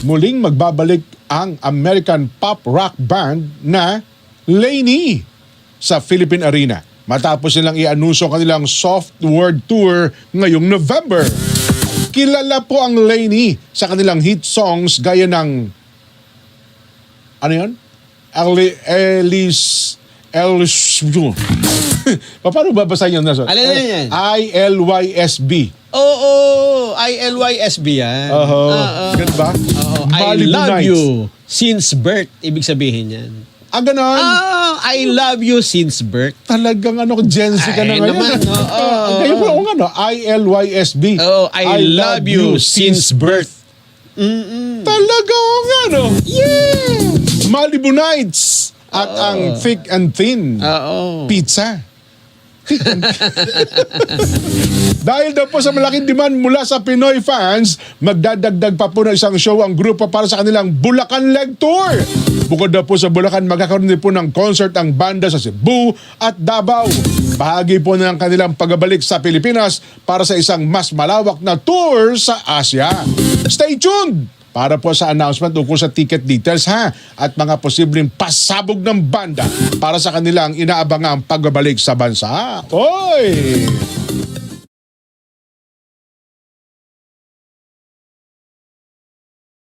muling magbabalik ang American pop rock band na Lainey sa Philippine Arena matapos nilang i-anunsyo kanilang Soft World Tour ngayong November. Kilala po ang Lainey sa kanilang hit songs gaya ng ano yun? Paano babasahin yun? Alin na yan? ILYSB. Oo, ILYSB yan. Ganun ba? I Malibu love Nights. you since birth. Ibig sabihin yan. Ganon? I love you since birth. Talagang Gen Z ka na Ay, ngayon. naman, oo. Ngayon po, ILYSB. Oh, I love you since birth. Talaga, Yeah! Malibu Nights at ang Thick and Thin Pizza. Thick and Dahil daw po sa malaking demand mula sa Pinoy fans, magdadagdag pa po ng isang show ang grupo para sa kanilang Bulacan Leg Tour. Bukod daw po sa Bulacan, magkakaroon din po ng concert ang banda sa Cebu at Davao. Bahagi po ng kanilang pagbabalik sa Pilipinas para sa isang mas malawak na tour sa Asia. Stay tuned para po sa announcement tungkol sa ticket details at mga posibleng pasabog ng banda para sa kanilang inaabangang pagbabalik sa bansa. Oy!